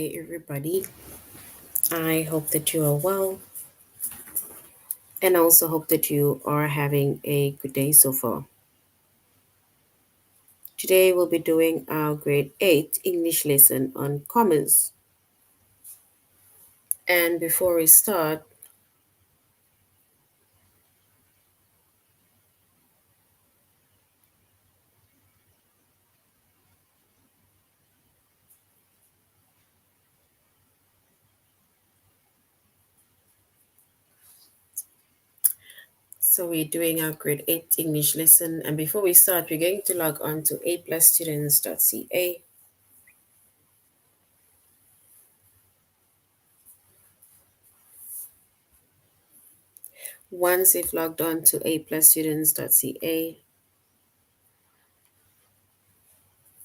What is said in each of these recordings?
day, everybody. I hope that you are well, and I also hope that you are having a good day so far. Today, we'll be doing our grade 8 English lesson on commas. And before we start, we're doing our grade 8 English lesson. And before we start, we're going to log on to aplusstudents.ca. Once you've logged on to aplusstudents.ca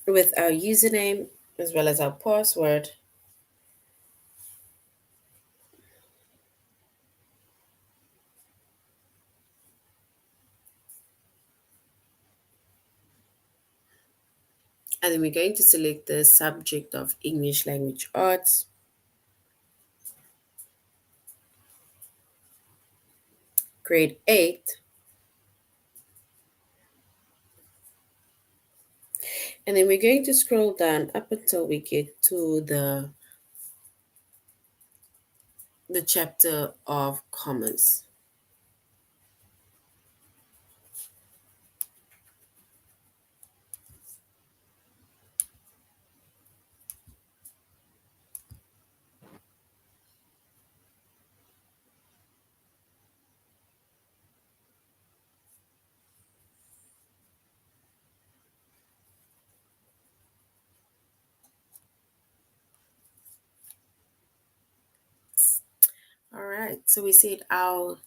with our username as well as our password, and then we're going to select the subject of English language arts, grade 8, and then we're going to scroll down up until we get to the chapter of commas. All right, so we said our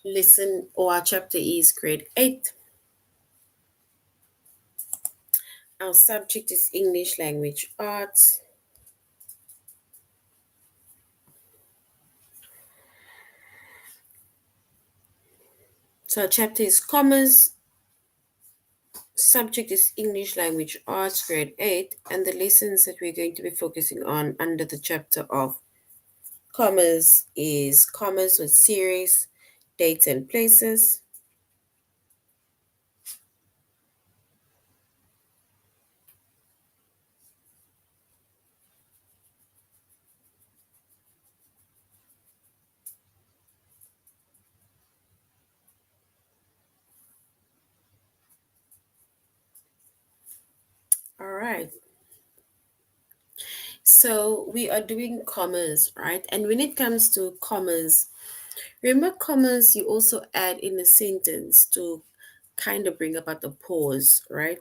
lesson or our chapter is grade 8. Our subject is English language arts. So our chapter is commas. Subject is English language arts, grade 8, and the lessons that we're going to be focusing on under the chapter of commas is commas with series, dates, and places. All right. So we are doing commas, right? And when it comes to commas, remember commas you also add in a sentence to kind of bring about the pause, right?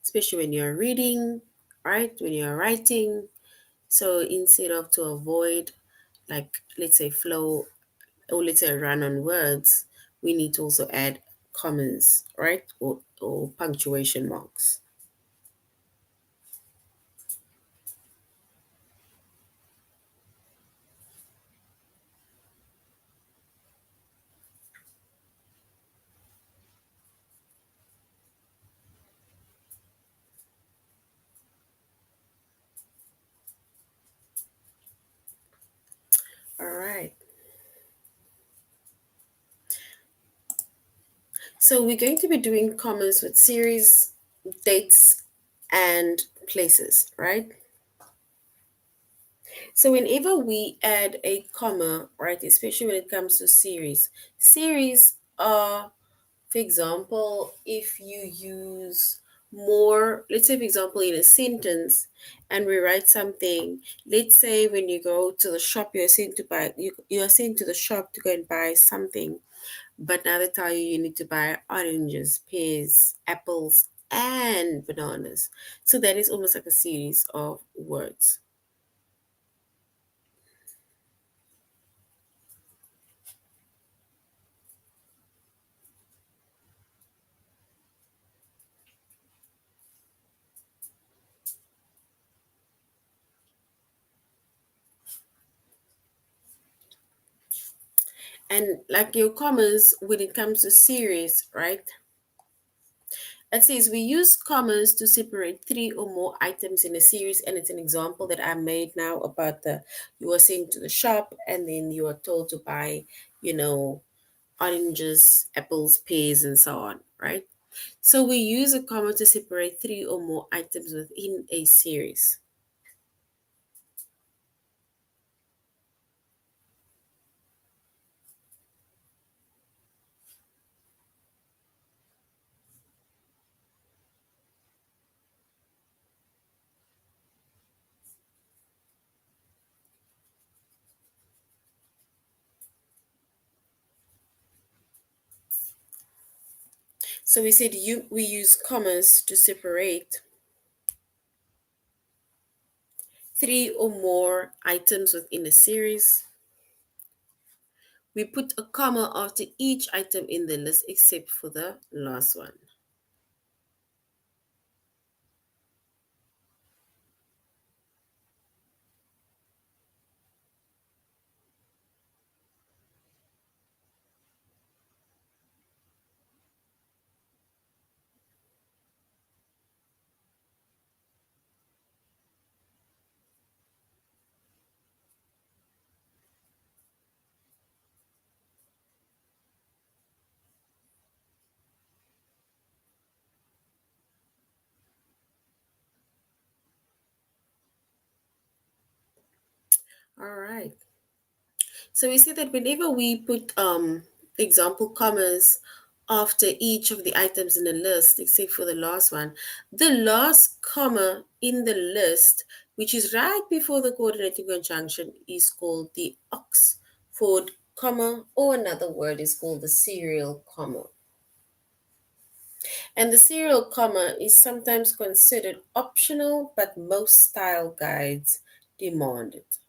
Especially when you're reading, right? When you're writing. So instead of to avoid, like, let's say flow or let's say run on words, we need to also add commas, right? Or punctuation marks. All right. So we're going to be doing commas with series, dates, and places, right? So whenever we add a comma, right, especially when it comes to series are, for example, if you use more, let's say, for example, in a sentence, and we write something, let's say when you go to the shop, you are sent to the shop to go and buy something, but now they tell you you need to buy oranges, pears, apples, and bananas. So that is almost like a series of words. And like your commas, when it comes to series, right? It says we use commas to separate three or more items in a series, and it's an example that I made now about the you are sent to the shop and then you are told to buy, you know, oranges, apples, pears, and so on, right? So we use a comma to separate three or more items within a series. So we said we use commas to separate three or more items within a series. We put a comma after each item in the list except for the last one. All right. So we see that whenever we put example commas after each of the items in the list, except for the last one, the last comma in the list, which is right before the coordinating conjunction, is called the Oxford comma, or another word is called the serial comma. And the serial comma is sometimes considered optional, but most style guides demand it.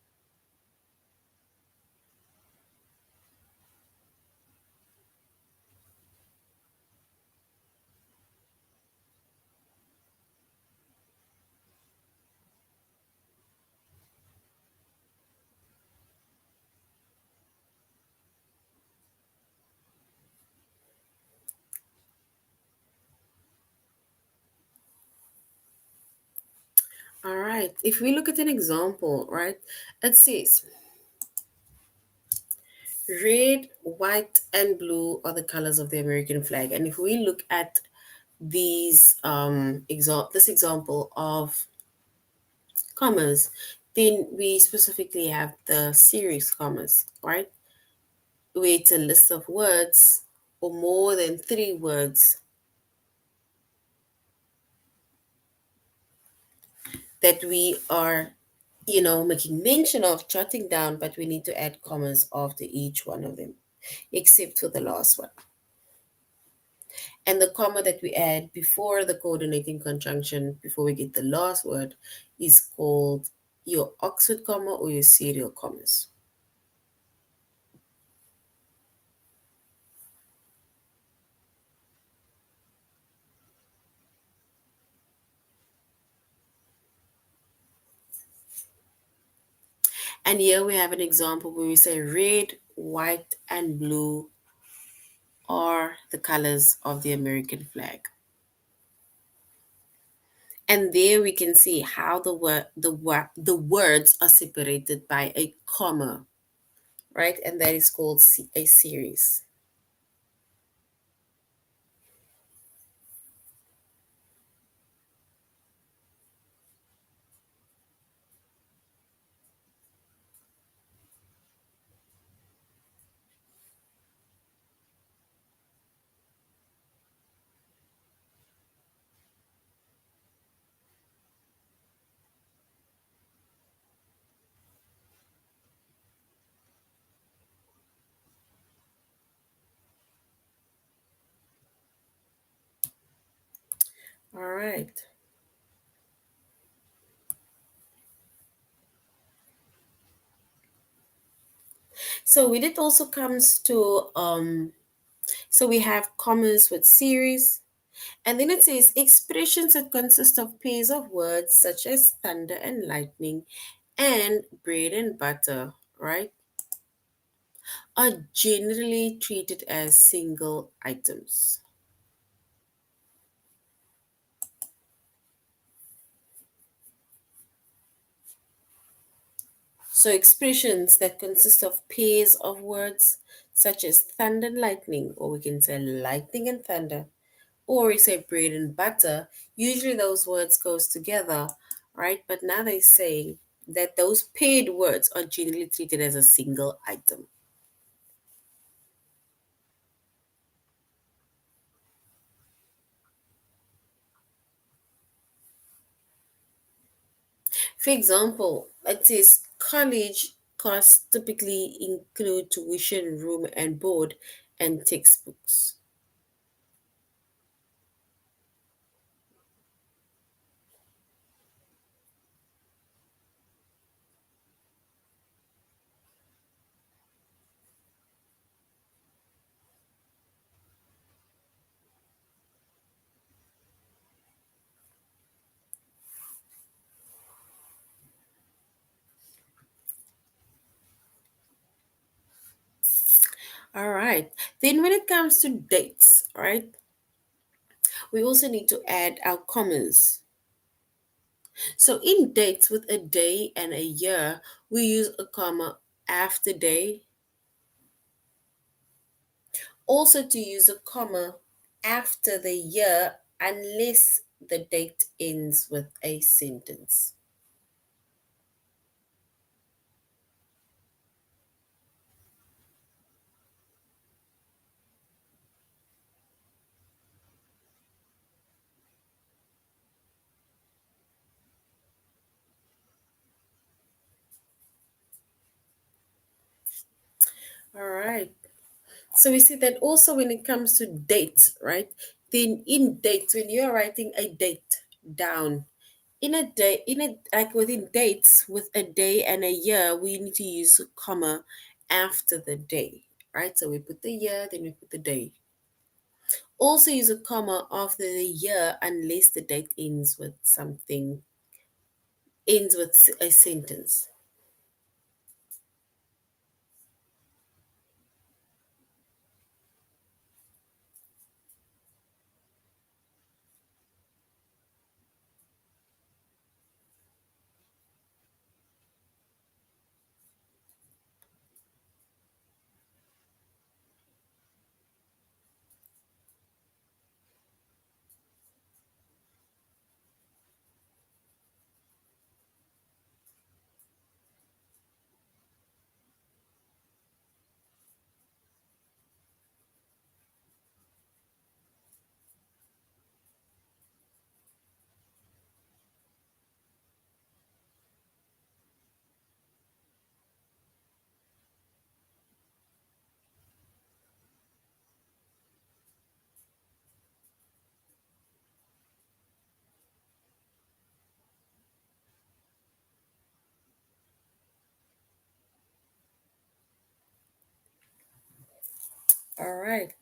All right, if we look at an example, right, it says red, white, and blue are the colors of the American flag. And if we look at this example of commas, then we specifically have the series commas, right? Where it's a list of words or more than three words that we are, making mention of jotting down, but we need to add commas after each one of them, except for the last one. And the comma that we add before the coordinating conjunction, before we get the last word, is called your Oxford comma or your serial commas. And here we have an example where we say red, white, and blue are the colors of the American flag. And there we can see how the words are separated by a comma, right? And that is called a series. All right. So when it also comes to so we have commas with series, and then it says expressions that consist of pairs of words such as thunder and lightning and bread and butter, right, are generally treated as single items. So expressions that consist of pairs of words, such as thunder and lightning, or we can say lightning and thunder, or we say bread and butter, usually those words goes together, right? But now they're saying that those paired words are generally treated as a single item. For example, it says college costs typically include tuition, room and board, and textbooks. All right. Then when it comes to dates, all right, we also need to add our commas. So in dates with a day and a year, we use a comma after day. Also to use a comma after the year unless the date ends with a sentence. All right. So we see that also when it comes to dates, right? Then in dates, when you are writing a date down, in a day, in a like within dates with a day and a year, we need to use a comma after the day, right? So we put the year, then we put the day. Also use a comma after the year unless the date ends with a sentence. All right.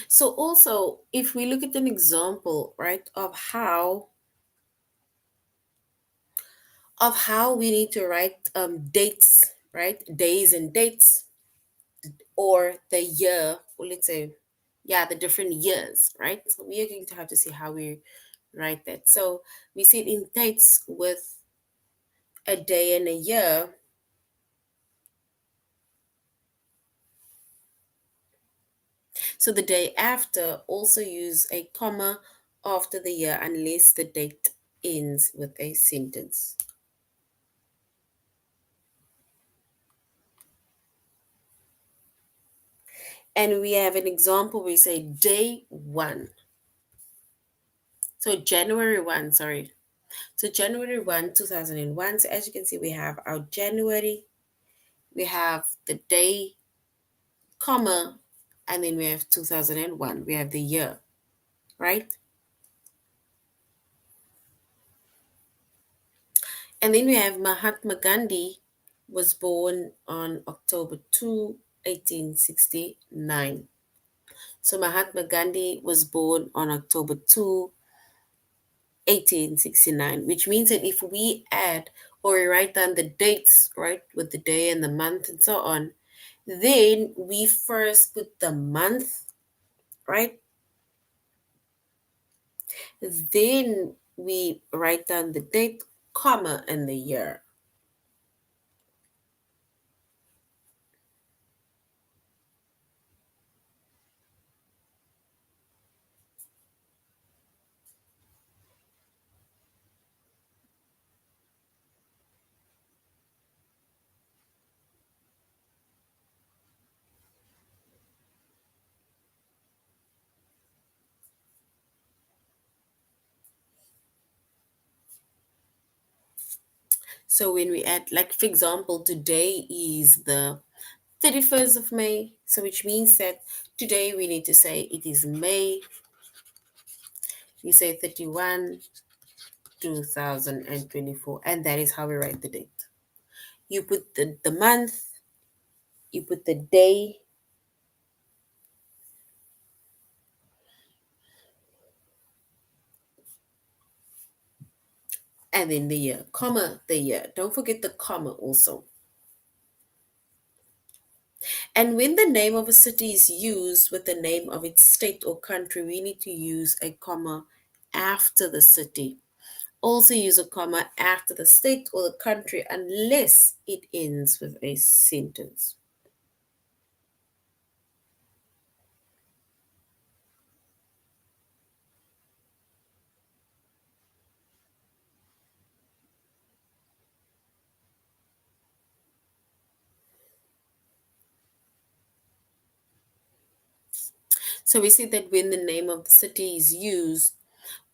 So also, if we look at an example, right, of how we need to write dates, right, days and dates, or the year, or let's say, yeah, the different years, right? So we are going to have to see how we write that. So we see it in dates with a day and a year. So the day after, also use a comma after the year unless the date ends with a sentence. And we have an example where we say day one. So January 1, sorry. So January 1, 2001. So as you can see, we have our January, we have the day, comma, and then we have 2001. We have the year, right? And then we have Mahatma Gandhi was born on October 2, 1869. So Mahatma Gandhi was born on October 2, 1869, which means that if we add or we write down the dates, right, with the day and the month and so on, then we first put the month, right? Then we write down the date, comma, and the year. So when we add, like for example, today is the 31st of May. So which means that today we need to say it is May. You say 31, 2024. And that is how we write the date. You put the month, you put the day, and then the year, comma, the year. Don't forget the comma also. And when the name of a city is used with the name of its state or country, we need to use a comma after the city. Also use a comma after the state or the country unless it ends with a sentence. So we see that when the name of the city is used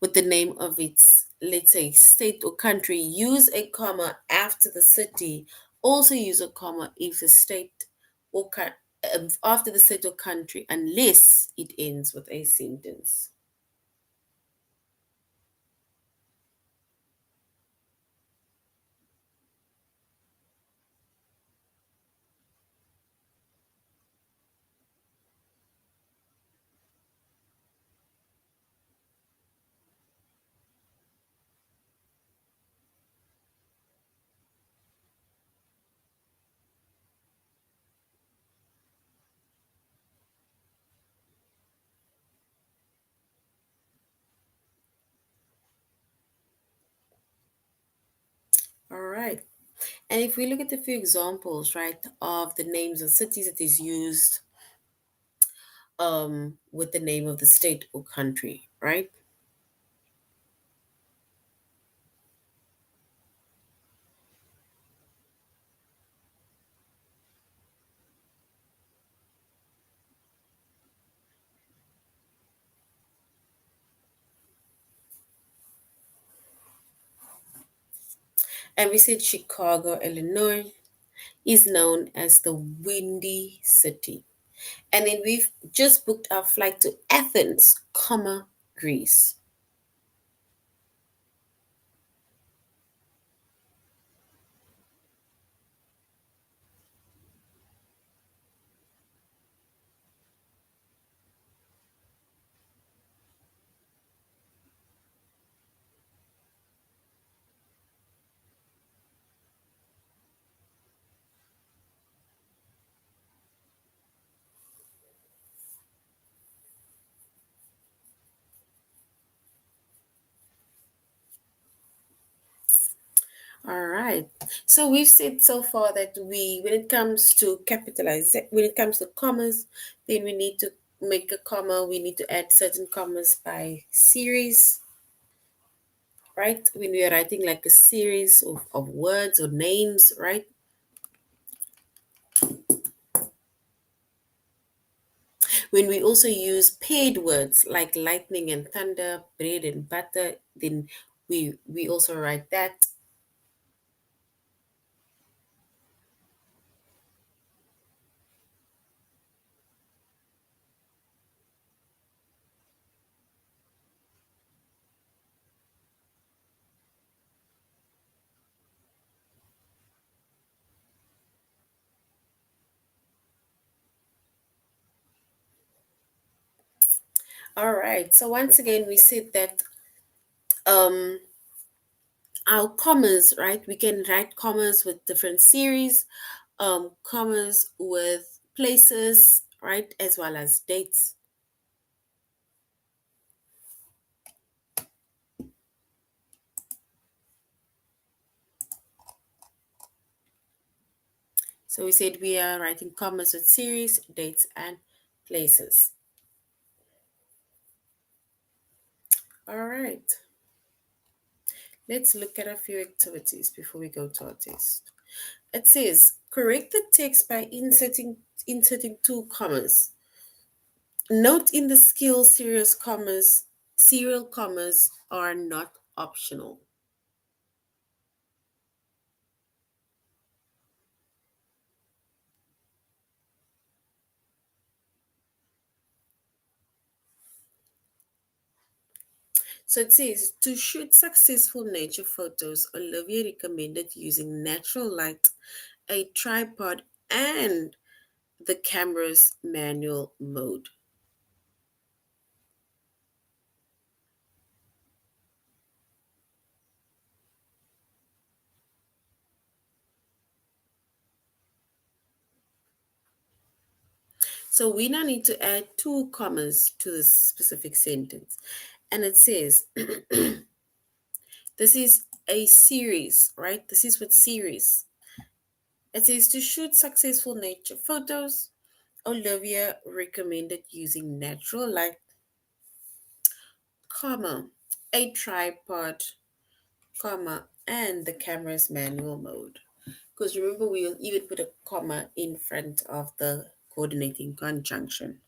with the name of its, let's say, state or country, use a comma after the city. Also use a comma if the state or after the state or country, unless it ends with a sentence. All right. And if we look at a few examples, right, of the names of cities that is used with the name of the state or country, right? And we said Chicago, Illinois is known as the Windy City. And then we've just booked our flight to Athens, comma, Greece. All right. So we've said so far that when it comes to when it comes to commas, then we need to make a comma. We need to add certain commas by series, right? When we are writing like a series of words or names, right? When we also use paired words like lightning and thunder, bread and butter, then we also write that. All right. So once again, we said that um, our commas, right? We can write commas with different series, commas with places, right, as well as dates. So we said we are writing commas with series, dates, and places. All right. Let's look at a few activities before we go to our test. It says correct the text by inserting two commas. Note in the skill serial commas are not optional. So it says to shoot successful nature photos, Olivia recommended using natural light, a tripod, and the camera's manual mode. So we now need to add two commas to this specific sentence. And it says this is a series, right? This is what series. It says to shoot successful nature photos, Olivia recommended using natural light, comma, a tripod, comma, and the camera's manual mode. Because remember, we'll even put a comma in front of the coordinating conjunction.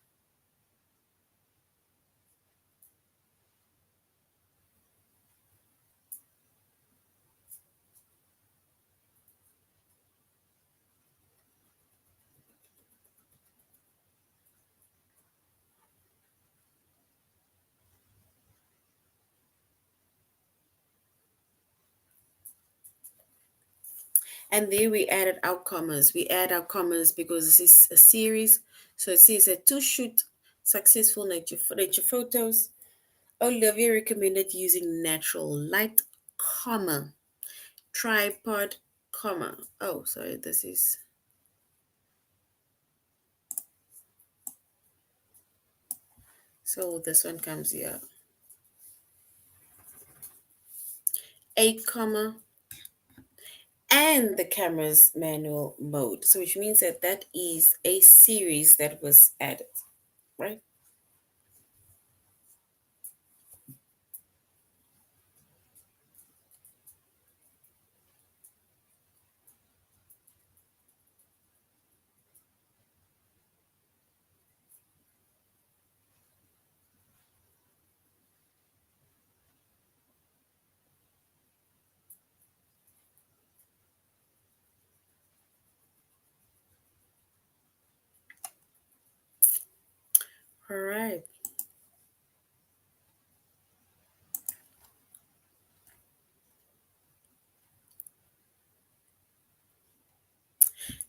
And there we added our commas. We add our commas because this is a series. So it says that to shoot successful nature photos, Olivia recommended using natural light, comma, tripod, comma. Oh, sorry, this is so this one comes here. A comma and the camera's manual mode. So which means that that is a series that was added, right? All right.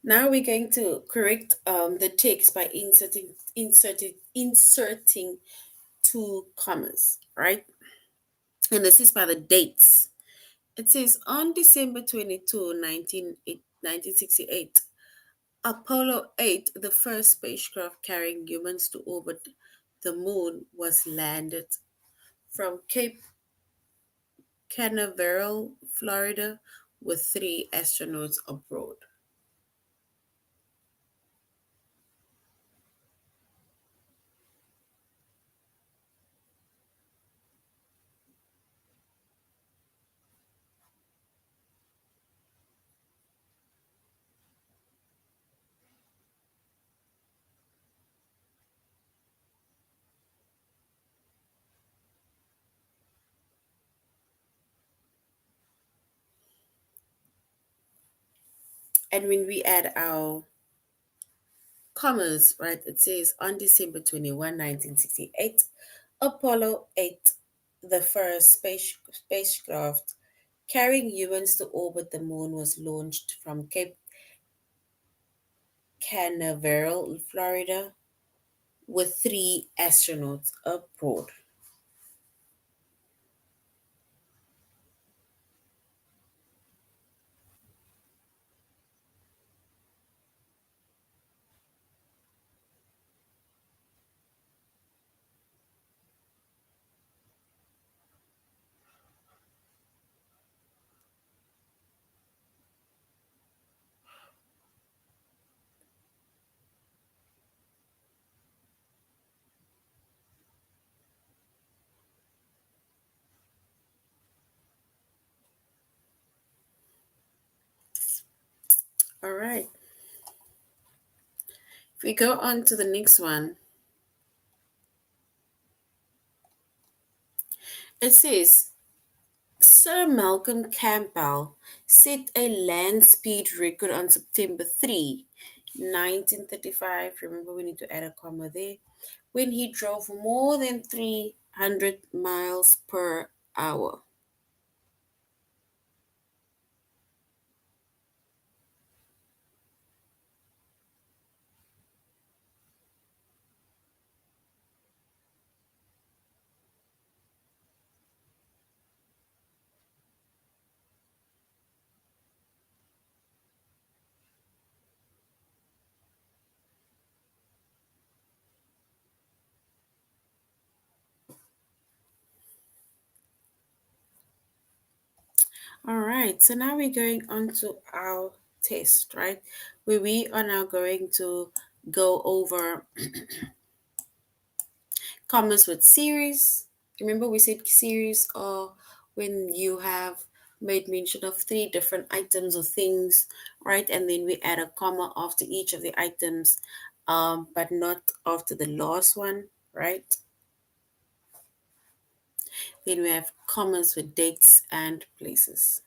Now we're going to correct the text by inserting two commas, right? And this is by the dates. It says on December 22, 1968, Apollo 8, the first spacecraft carrying humans to orbit the moon, was landed from Cape Canaveral, Florida, with three astronauts aboard. And when we add our commas, right, it says on December 21, 1968, Apollo 8, the first spacecraft carrying humans to orbit the moon, was launched from Cape Canaveral, Florida, with three astronauts aboard. All right. If we go on to the next one, it says Sir Malcolm Campbell set a land speed record on September 3, 1935. Remember, we need to add a comma there. When he drove more than 300 miles per hour. All right, so now we're going on to our test, right? Where we are now going to go over commas with series. Remember, we said series are when you have made mention of three different items or things, right? And then we add a comma after each of the items, but not after the last one, right? Then we have commas with dates and places.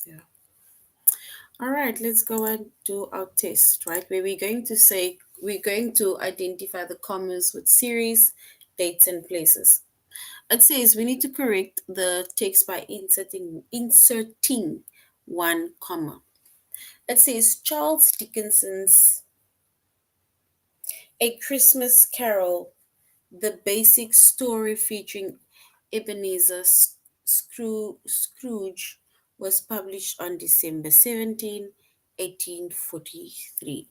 Yeah. All right, let's go and do our test, right? Where we're going to identify the commas with series, dates, and places. It says we need to correct the text by inserting one comma. It says Charles Dickens's A Christmas Carol, the basic story featuring Ebenezer Scrooge, was published on December 17, 1843.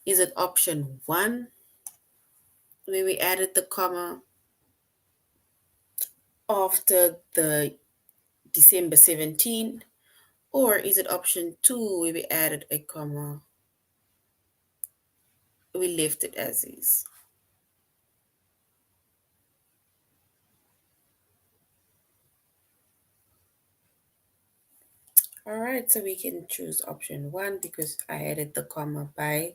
Is it option one, where we added the comma after the December 17, or is it option two, where we added a comma, we left it as is? All right, so we can choose option one because I added the comma by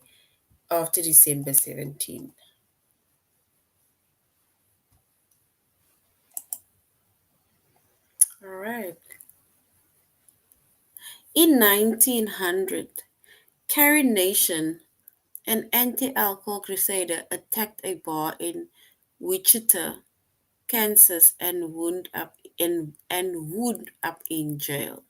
after December 17. All right. In 1900, Carrie Nation, an anti-alcohol crusader, attacked a bar in Wichita, Kansas, and wound up in jail.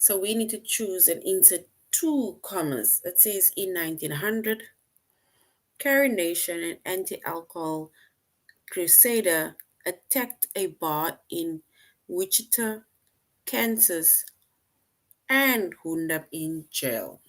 So we need to choose and insert two commas. It says in 1900, Carrie Nation, an anti-alcohol crusader, attacked a bar in Wichita, Kansas, and wound up in jail.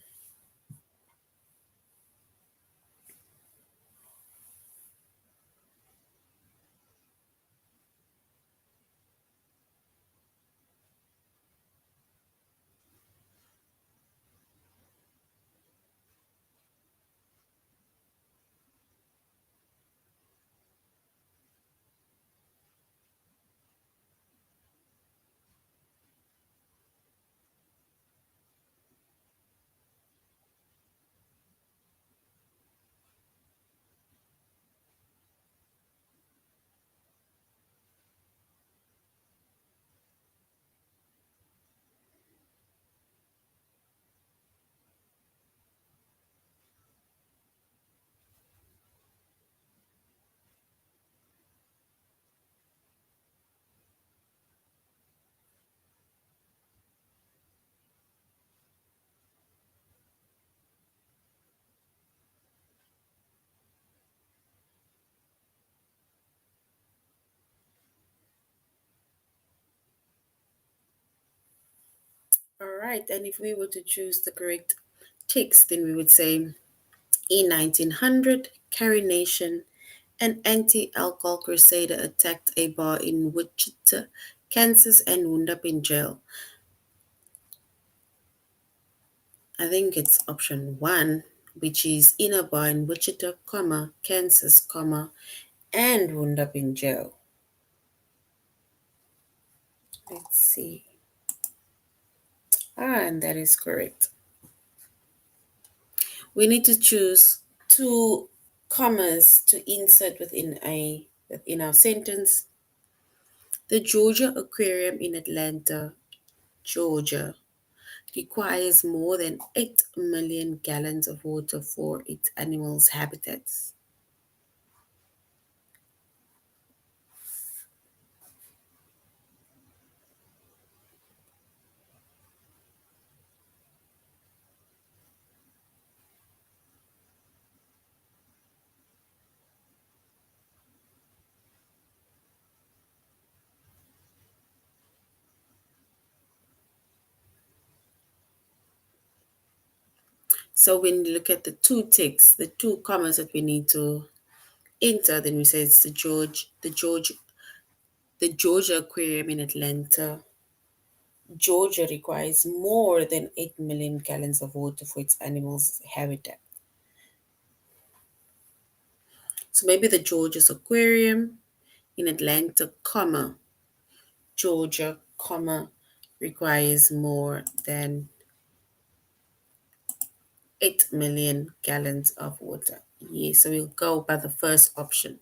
right. And if we were to choose the correct text, then we would say in 1900, Carrie Nation, an anti alcohol crusader, attacked a bar in Wichita, Kansas, and wound up in jail. I think it's option one, which is in a bar in Wichita, Kansas, and wound up in jail. Let's see. And that is correct. We need to choose two commas to insert within our sentence. The Georgia Aquarium in Atlanta, Georgia, requires more than 8 million gallons of water for its animals' habitats. So when you look at the two ticks, the two commas that we need to enter, then we say it's the Georgia Aquarium in Atlanta. Georgia requires more than 8 million gallons of water for its animals' habitat. So maybe the Georgia's Aquarium in Atlanta, Georgia, requires more than 8 million gallons of water. Yes, so we'll go by the first option.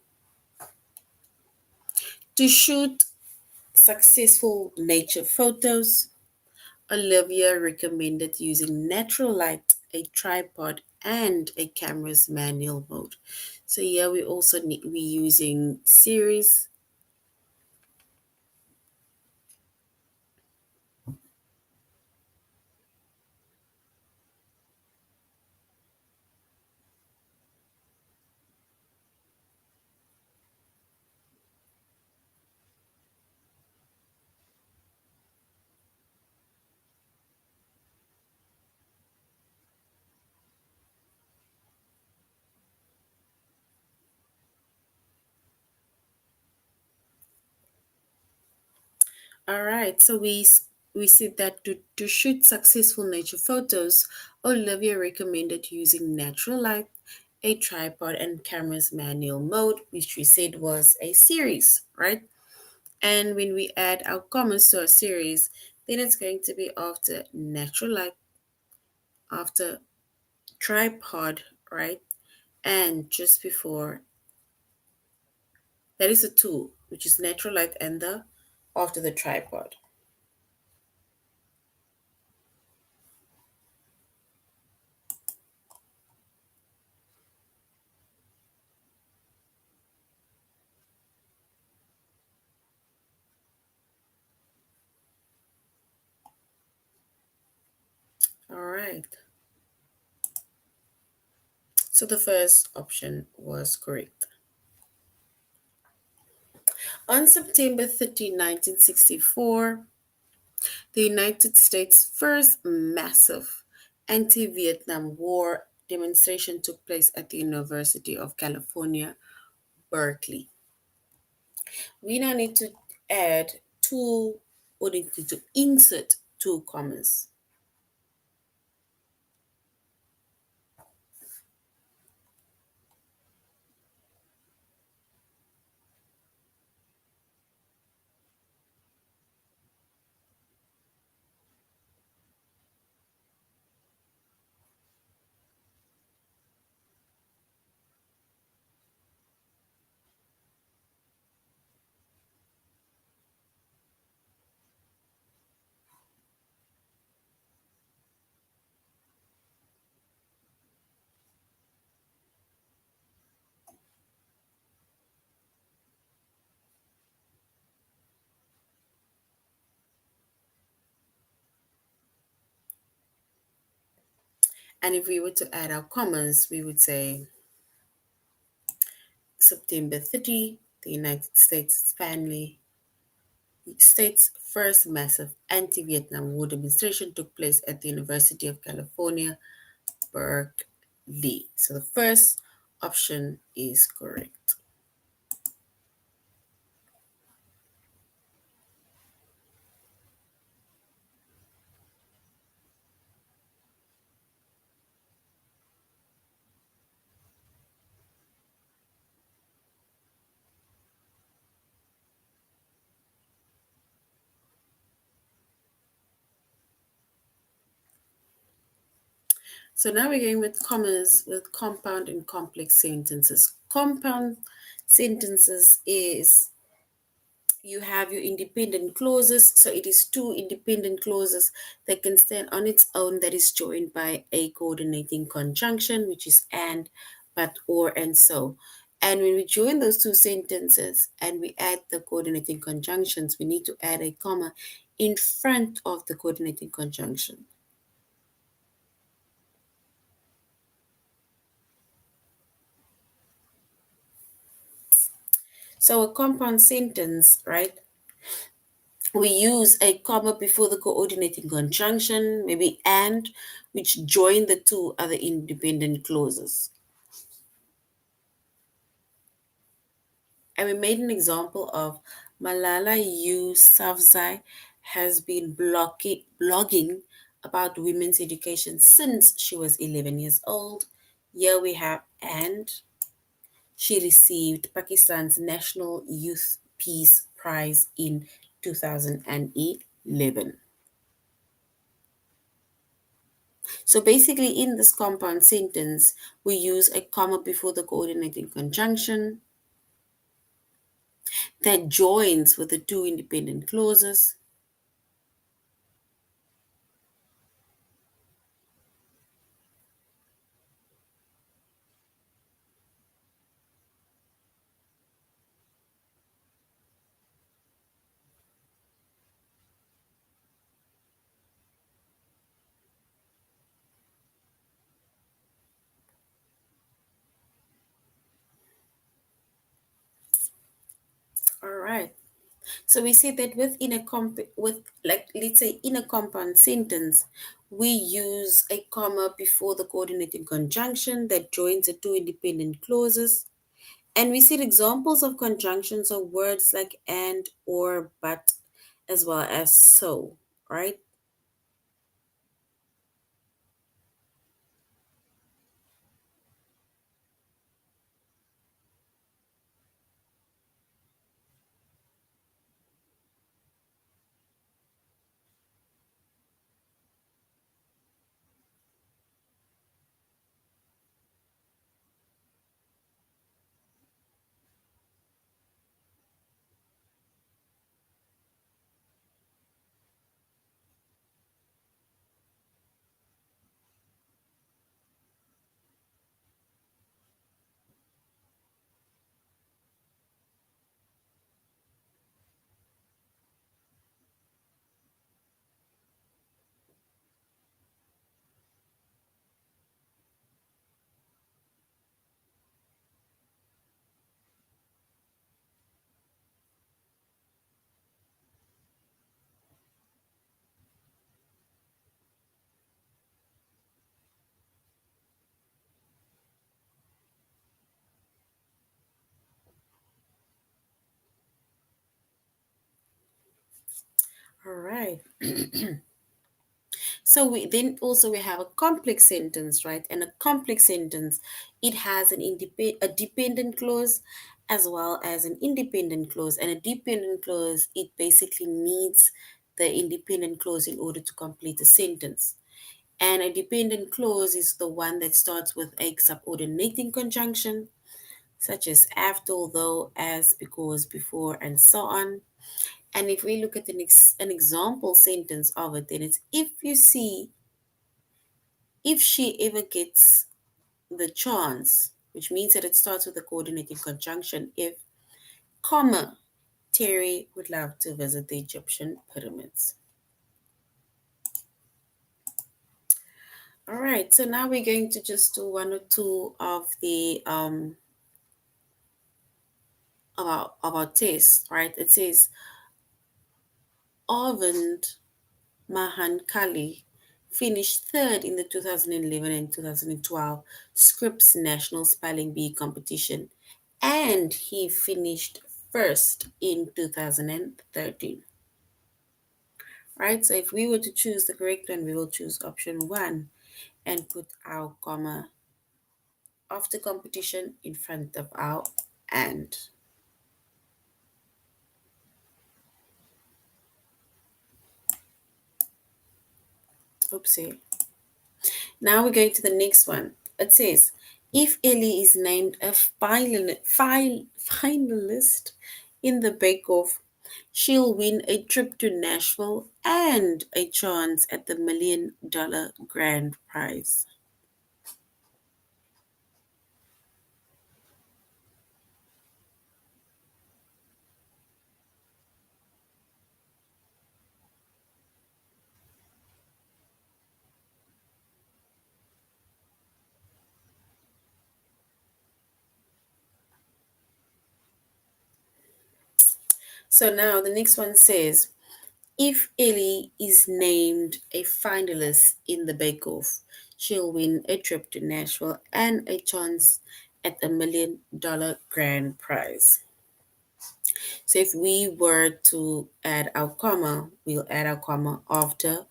To shoot successful nature photos, Olivia recommended using natural light, a tripod, and a camera's manual mode. So here we also need we using series. All right, so we said that to shoot successful nature photos, Olivia recommended using natural light, a tripod, and camera's manual mode, which we said was a series, right? And when we add our commas to our series, then it's going to be after natural light, after tripod, right? And just before, that is a tool, which is natural light and the after the tripod. All right. So the first option was correct. On September 30, 1964, the United States' first massive anti Vietnam War demonstration took place at the University of California, Berkeley. We now need to add two, or need to insert two commas. And if we were to add our commas, we would say September 30, the United States family state's first massive anti-Vietnam War demonstration took place at the University of California, Berkeley. So the first option is correct. So now we're going with commas with compound and complex sentences. Compound sentences is you have your independent clauses. So it is two independent clauses that can stand on its own that is joined by a coordinating conjunction, which is and, but, or, and so. And when we join those two sentences and we add the coordinating conjunctions, we need to add a comma in front of the coordinating conjunction. So a compound sentence, right? We use a comma before the coordinating conjunction, maybe and, which join the two other independent clauses. And we made an example of Malala Yousafzai has been blogging about women's education since she was 11 years old. Here we have and she received Pakistan's National Youth Peace Prize in 2011. So basically, in this compound sentence, we use a comma before the coordinating conjunction that joins with the two independent clauses. All right. So we see that within a with like let's say in a compound sentence, we use a comma before the coordinating conjunction that joins the two independent clauses. And we see examples of conjunctions of words like and, or, but, as well as so, right? All right. So we have a complex sentence, right? And a complex sentence, it has a dependent clause as well as an independent clause. And a dependent clause, it basically needs the independent clause in order to complete a sentence. And a dependent clause is the one that starts with a subordinating conjunction, such as after, although, as, because, before, and so on. And if we look at an example sentence of it, then it's if she ever gets the chance, which means that it starts with a coordinating conjunction, if, comma, Terry would love to visit the Egyptian pyramids. All right, so now we're going to just do one or two of the of our test, right? It says Arvind Mahankali finished third in the 2011 and 2012 Scripps National Spelling Bee competition, and he finished first in 2013. Right, so if we were to choose the correct one, we will choose option one and put our comma after competition in front of our and. Oopsie. Now we're going to the next one. It says, if Ellie is named a finalist in the Bake Off, she'll win a trip to Nashville and a chance at the $1 million grand prize. So now the next one says, if Ellie is named a finalist in the Bake Off, she'll win a trip to Nashville and a chance at the $1 million grand prize. So if we were to add our comma, we'll add our comma after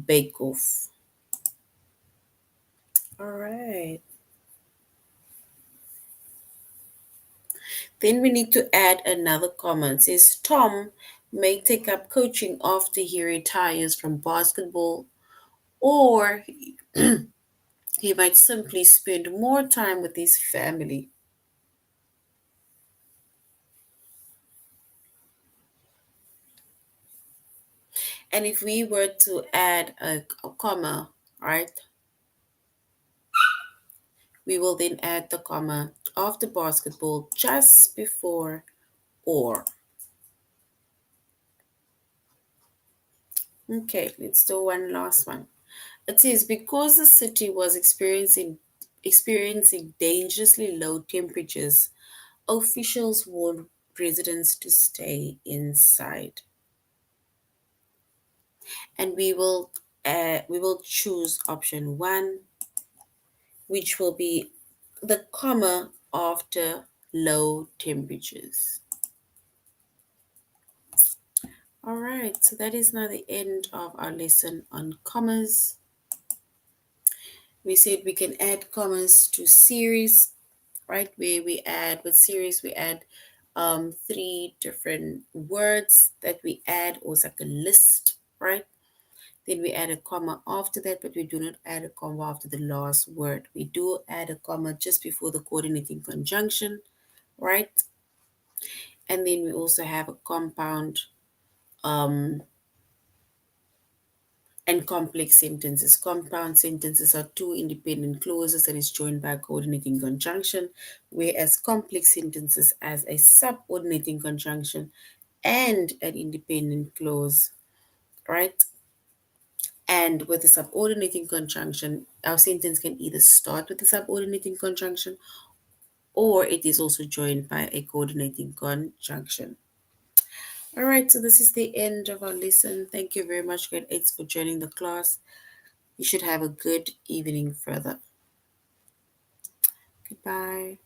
Bake Off. All right. Then we need to add another comma. It says Tom may take up coaching after he retires from basketball, or he might simply spend more time with his family. And if we were to add a comma, right, we will then add the comma after basketball just before or. Okay, let's do one last one. It says because the city was experiencing dangerously low temperatures, officials warned residents to stay inside. And we will choose option one, which will be the comma after low temperatures. All right, so that is now the end of our lesson on commas. We said we can add commas to series, right? Where we add with series, we add three different words that we add, or it's like a list, right? Then we add a comma after that, but we do not add a comma after the last word. We do add a comma just before the coordinating conjunction, right? And then we also have a compound um, and complex sentences. Compound sentences are two independent clauses that is joined by a coordinating conjunction, whereas complex sentences as a subordinating conjunction and an independent clause, right? And with the subordinating conjunction, our sentence can either start with the subordinating conjunction or it is also joined by a coordinating conjunction. All right, so this is the end of our lesson. Thank you very much, grade 8, for joining the class. You should have a good evening further. Goodbye.